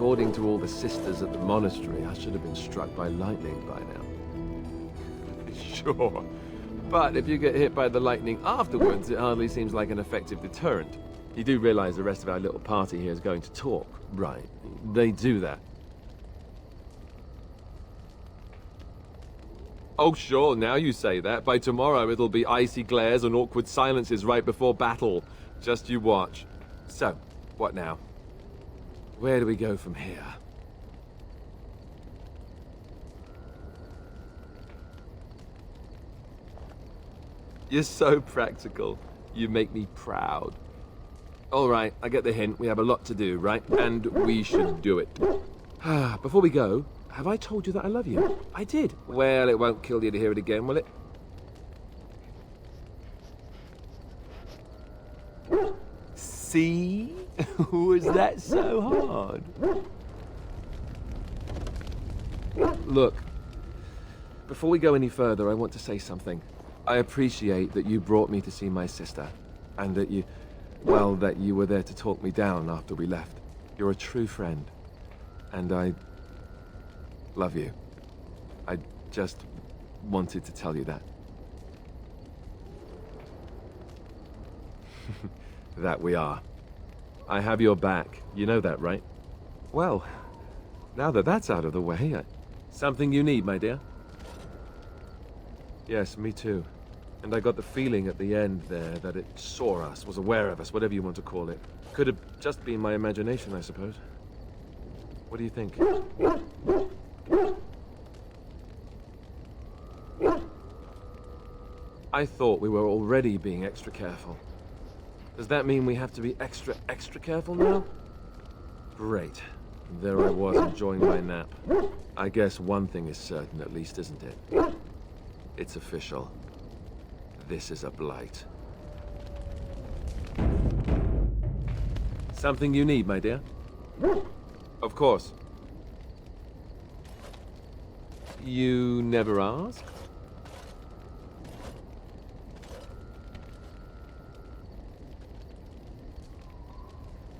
according to all the sisters at the monastery, I should have been struck by lightning by now. Sure. But if you get hit by the lightning afterwards, it hardly seems like an effective deterrent. You do realize the rest of our little party here is going to talk, right? They do that. Oh sure, now you say that. By tomorrow it'll be icy glares and awkward silences right before battle. Just you watch. So, what now? Where do we go from here? You're so practical. You make me proud. All right, I get the hint. We have a lot to do, right? And we should do it. Before we go, have I told you that I love you? I did. Well, it won't kill you to hear it again, will it? See? Was that so hard? Look, before we go any further, I want to say something. I appreciate that you brought me to see my sister, and that you were there to talk me down after we left. You're a true friend, and I love you. I just wanted to tell you that. That we are. I have your back. You know that, right? Well, now that that's out of the way, something you need, my dear? Yes, me too. And I got the feeling at the end there that it saw us, was aware of us, whatever you want to call it. Could have just been my imagination, I suppose. What do you think? I thought we were already being extra careful. Does that mean we have to be extra careful now? Great. There I was enjoying my nap. I guess one thing is certain at least, isn't it? It's official. This is a blight. Something you need, my dear? Of course. You never asked?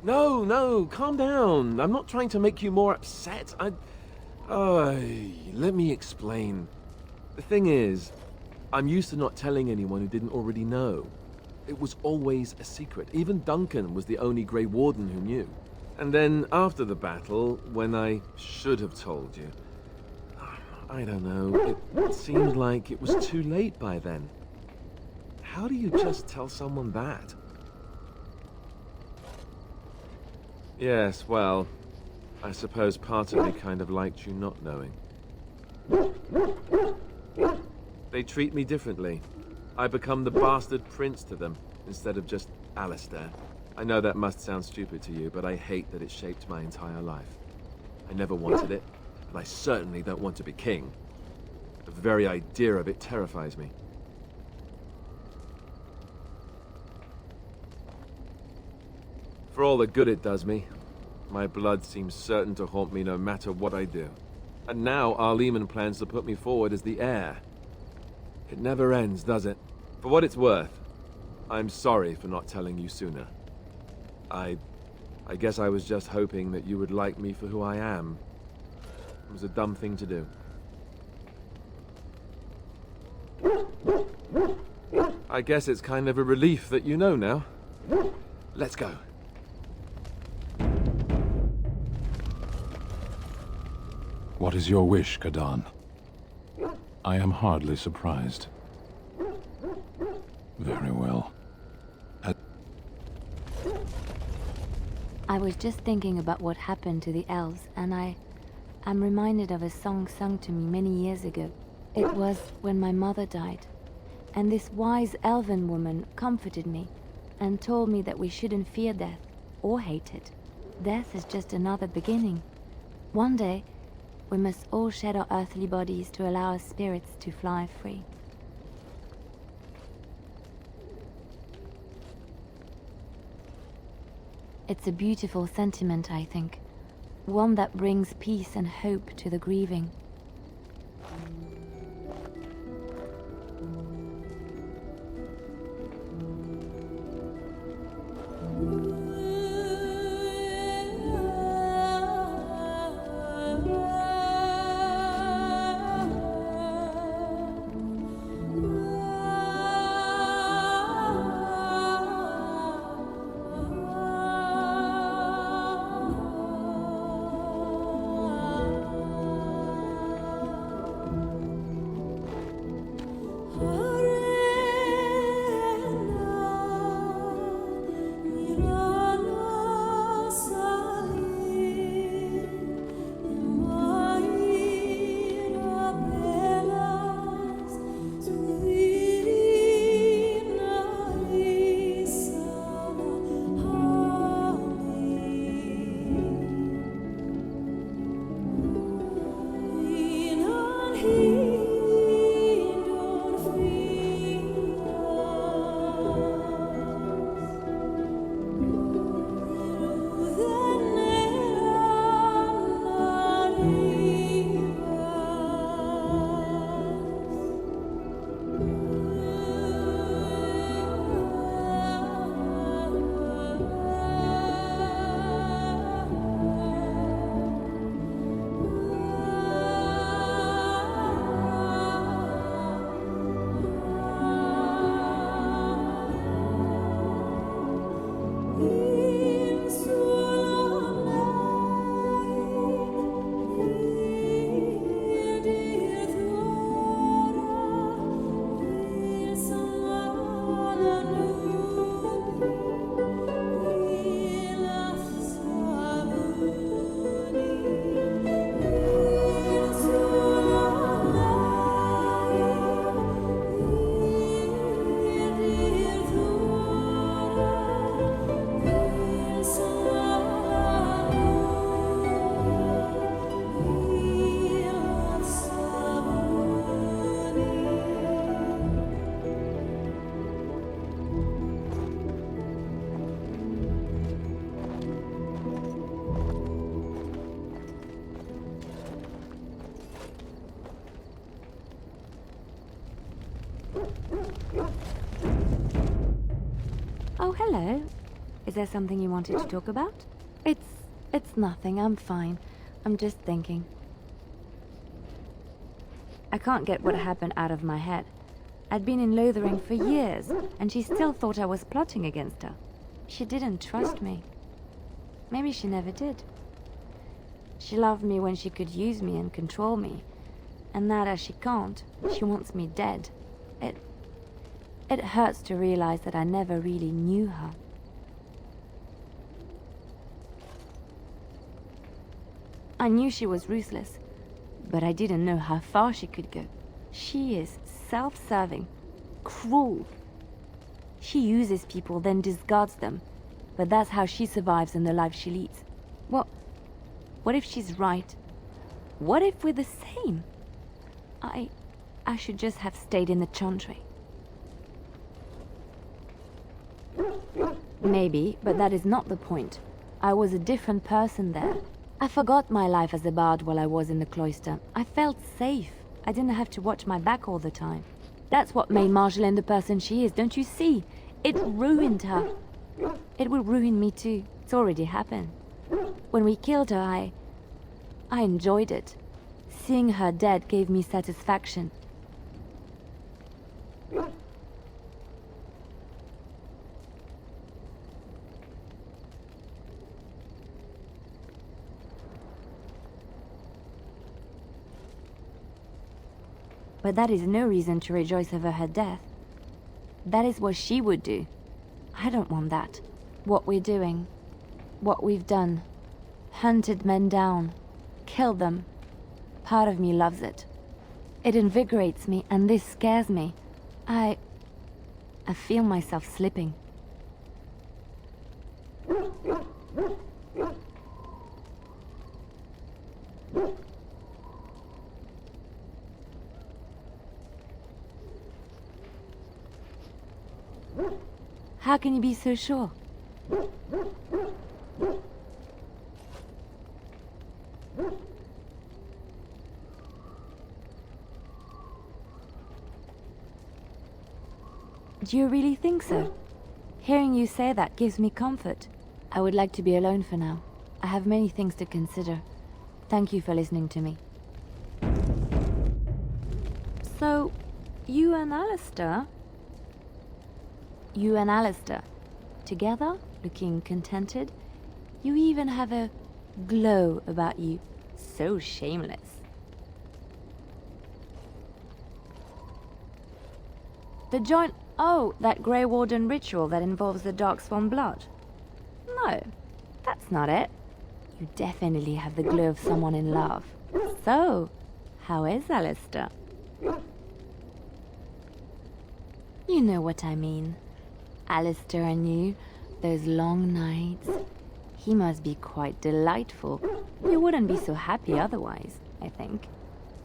No, calm down. I'm not trying to make you more upset. Let me explain. The thing is, I'm used to not telling anyone who didn't already know. It was always a secret. Even Duncan was the only Grey Warden who knew. And then after the battle, when I should have told you, I don't know, it seemed like it was too late by then. How do you just tell someone that? Yes, well, I suppose part of me kind of liked you not knowing. They treat me differently. I become the bastard prince to them, instead of just Alistair. I know that must sound stupid to you, but I hate that it shaped my entire life. I never wanted it, and I certainly don't want to be king. The very idea of it terrifies me. For all the good it does me, my blood seems certain to haunt me no matter what I do. And now Arleman plans to put me forward as the heir. It never ends, does it? For what it's worth, I'm sorry for not telling you sooner. I guess I was just hoping that you would like me for who I am. It was a dumb thing to do. I guess it's kind of a relief that you know now. Let's go. What is your wish, Kadan? I am hardly surprised. Very well. I was just thinking about what happened to the elves, and I'm reminded of a song sung to me many years ago. It was when my mother died, and this wise elven woman comforted me and told me that we shouldn't fear death or hate it. Death is just another beginning. One day, we must all shed our earthly bodies to allow our spirits to fly free. It's a beautiful sentiment, I think. One that brings peace and hope to the grieving. Oh, hello. Is there something you wanted to talk about? It's nothing. I'm fine. I'm just thinking. I can't get what happened out of my head. I'd been in Lothering for years, and she still thought I was plotting against her. She didn't trust me. Maybe she never did. She loved me when she could use me and control me. And now that she can't, she wants me dead. It hurts to realize that I never really knew her. I knew she was ruthless, but I didn't know how far she could go. She is self-serving, cruel. She uses people, then discards them. But that's how she survives in the life she leads. What if she's right? What if we're the same? I should just have stayed in the Chantry. Maybe, but that is not the point. I was a different person there. I forgot my life as a bard while I was in the cloister. I felt safe. I didn't have to watch my back all the time. That's what made Marjolaine the person she is, don't you see? It ruined her. It will ruin me too. It's already happened. When we killed her, I enjoyed it. Seeing her dead gave me satisfaction. But that is no reason to rejoice over her death. That is what she would do. I don't want that. What we're doing, what we've done, hunted men down, killed them. Part of me loves it. It invigorates me, and this scares me. I feel myself slipping. How can you be so sure? Do you really think so? Hearing you say that gives me comfort. I would like to be alone for now. I have many things to consider. Thank you for listening to me. So, you and Alistair, together, looking contented. You even have a glow about you. So shameless. The joint... Oh, that Grey Warden ritual that involves the Darksworn blood. No, that's not it. You definitely have the glow of someone in love. So, how is Alistair? You know what I mean. Alistair and you, those long nights. He must be quite delightful. You wouldn't be so happy otherwise, I think.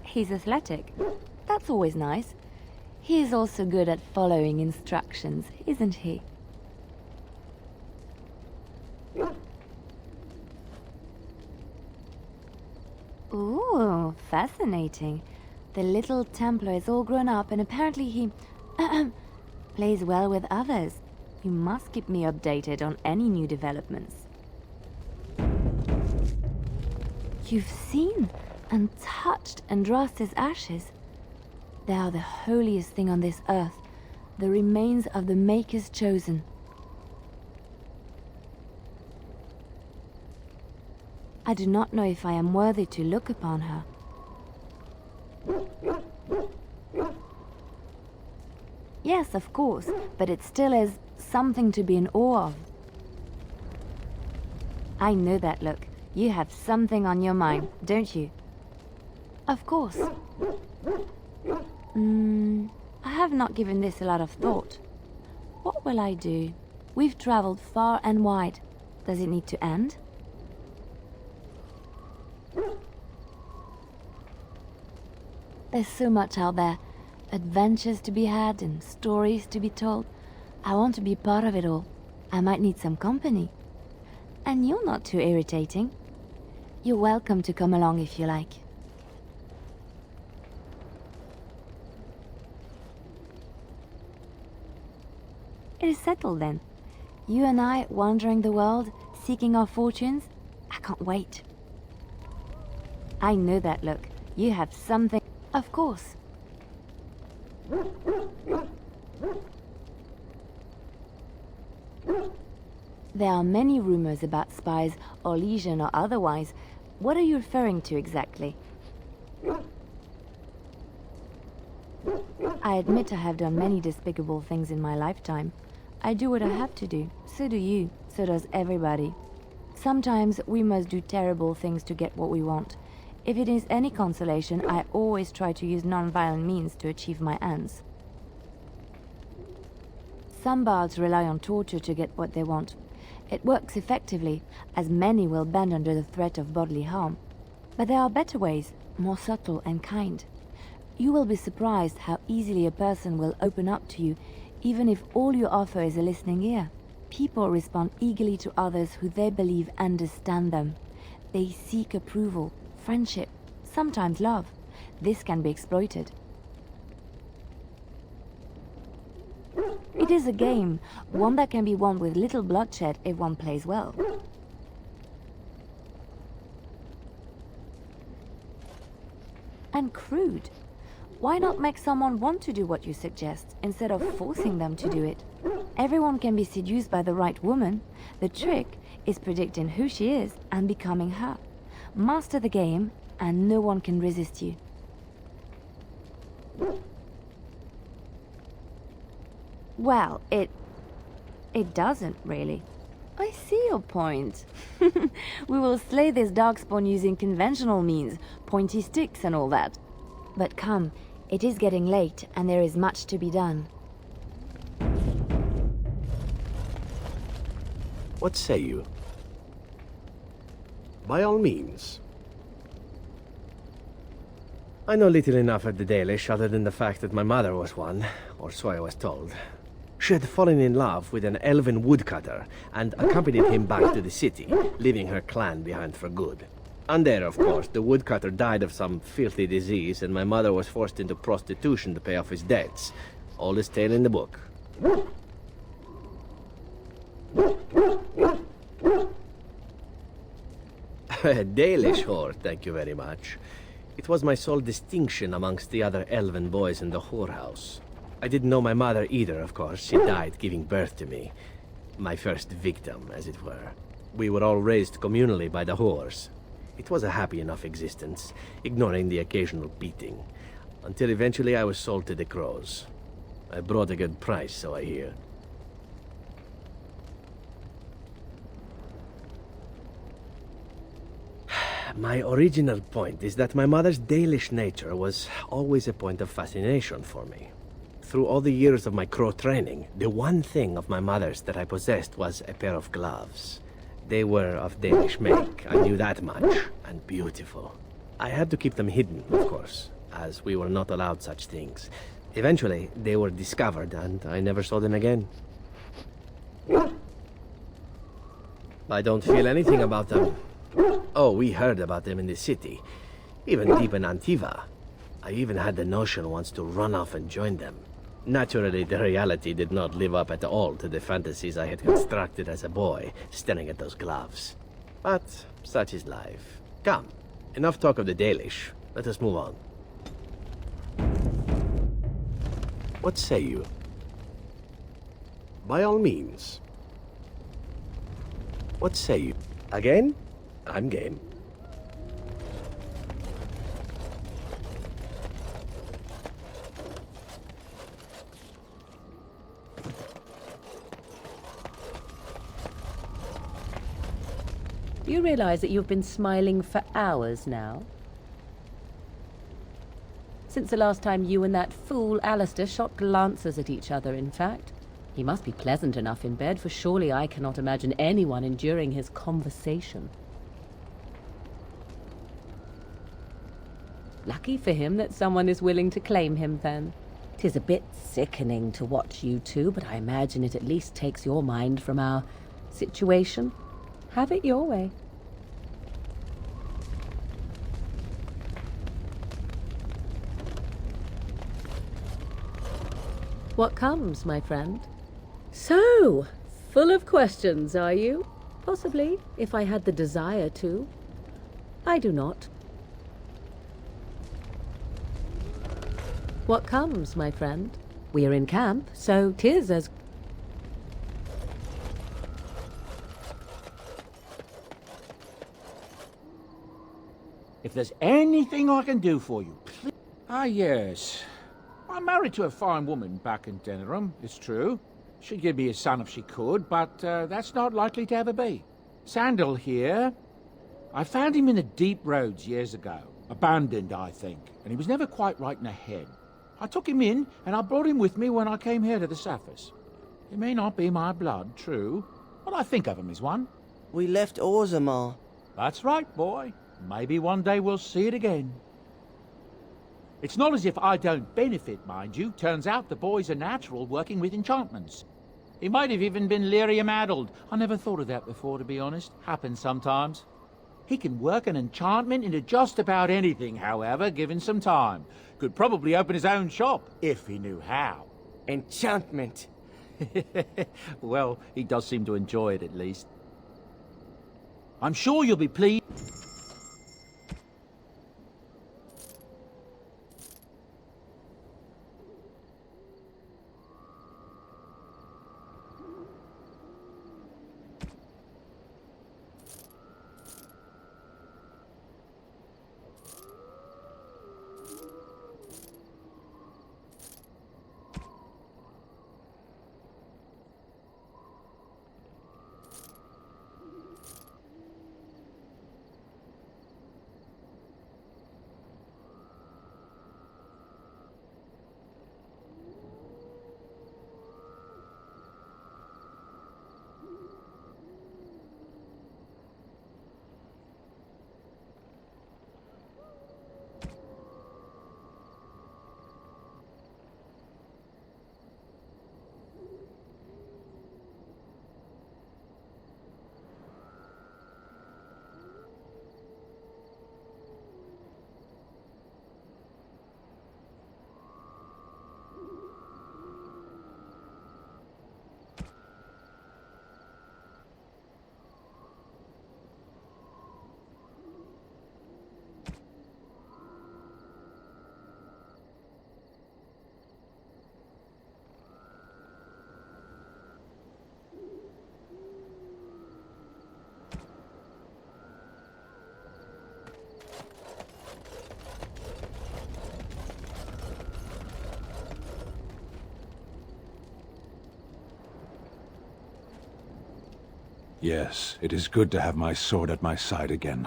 He's athletic. That's always nice. He is also good at following instructions, isn't he? Ooh, fascinating. The little Templar is all grown up and apparently he plays well with others. You must keep me updated on any new developments. You've seen and touched Andraste's ashes. They are the holiest thing on this earth, the remains of the Maker's chosen. I do not know if I am worthy to look upon her. Yes, of course, but it still is something to be in awe of. I know that look. You have something on your mind, don't you? Of course. I have not given this a lot of thought. What will I do? We've traveled far and wide. Does it need to end? There's so much out there. Adventures to be had and stories to be told. I want to be part of it all. I might need some company. And you're not too irritating. You're welcome to come along if you like. It is settled then. You and I wandering the world, seeking our fortunes. I can't wait. I know that look. You have something. Of course. There are many rumors about spies, or legion or otherwise. What are you referring to exactly? I admit I have done many despicable things in my lifetime. I do what I have to do. So do you. So does everybody. Sometimes we must do terrible things to get what we want. If it is any consolation, I always try to use non-violent means to achieve my ends. Some bards rely on torture to get what they want. It works effectively, as many will bend under the threat of bodily harm. But there are better ways, more subtle and kind. You will be surprised how easily a person will open up to you, even if all you offer is a listening ear. People respond eagerly to others who they believe understand them. They seek approval, friendship, sometimes love. This can be exploited. It is a game, one that can be won with little bloodshed if one plays well. And crude. Why not make someone want to do what you suggest, instead of forcing them to do it? Everyone can be seduced by the right woman. The trick is predicting who she is and becoming her. Master the game, and no one can resist you. Well, it doesn't, really. I see your point. We will slay this darkspawn using conventional means, pointy sticks and all that. But come, it is getting late, and there is much to be done. What say you? By all means. I know little enough of the Dalish other than the fact that my mother was one, or so I was told. She had fallen in love with an elven woodcutter and accompanied him back to the city, leaving her clan behind for good. And there, of course, the woodcutter died of some filthy disease, and my mother was forced into prostitution to pay off his debts. Oldest tale in the book. A Dalish whore, thank you very much. It was my sole distinction amongst the other elven boys in the whorehouse. I didn't know my mother either, of course. She died giving birth to me. My first victim, as it were. We were all raised communally by the whores. It was a happy enough existence, ignoring the occasional beating. Until eventually I was sold to the crows. I brought a good price, so I hear. My original point is that my mother's Dalish nature was always a point of fascination for me. Through all the years of my crow training, the one thing of my mother's that I possessed was a pair of gloves. They were of Danish make, I knew that much, and beautiful. I had to keep them hidden, of course, as we were not allowed such things. Eventually, they were discovered, and I never saw them again. I don't feel anything about them. Oh, we heard about them in the city, even deep in Antiva. I even had the notion once to run off and join them. Naturally, the reality did not live up at all to the fantasies I had constructed as a boy, staring at those gloves. But such is life. Come, enough talk of the Dalish. Let us move on. What say you? By all means. What say you? Again? I'm game. You realize that you've been smiling for hours now? Since the last time you and that fool Alistair shot glances at each other, in fact. He must be pleasant enough in bed, for surely I cannot imagine anyone enduring his conversation. Lucky for him that someone is willing to claim him, then. 'Tis a bit sickening to watch you two, but I imagine it at least takes your mind from our situation. Have it your way. What comes, my friend? So, full of questions, are you? Possibly, if I had the desire to. I do not. What comes, my friend? We are in camp, so 'tis as... If there's anything I can do for you, please. Ah, yes. I'm married to a fine woman back in Denerim, it's true. She'd give me a son if she could, but that's not likely to ever be. Sandal here. I found him in the deep roads years ago. Abandoned, I think, and he was never quite right in the head. I took him in, and I brought him with me when I came here to the surface. He may not be my blood, true, but I think of him as one. We left Orzammar. That's right, boy. Maybe one day we'll see it again. It's not as if I don't benefit, mind you. Turns out the boy's a natural working with enchantments. He might have even been lyrium-addled. I never thought of that before, to be honest. Happens sometimes. He can work an enchantment into just about anything, however, given some time. Could probably open his own shop, if he knew how. Enchantment. Well, he does seem to enjoy it, at least. I'm sure you'll be pleased. Yes, it is good to have my sword at my side again.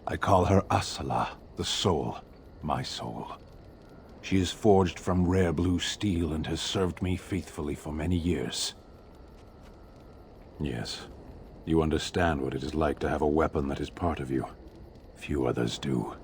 I call her Asala, the soul, my soul. She is forged from rare blue steel and has served me faithfully for many years. Yes, you understand what it is like to have a weapon that is part of you. Few others do.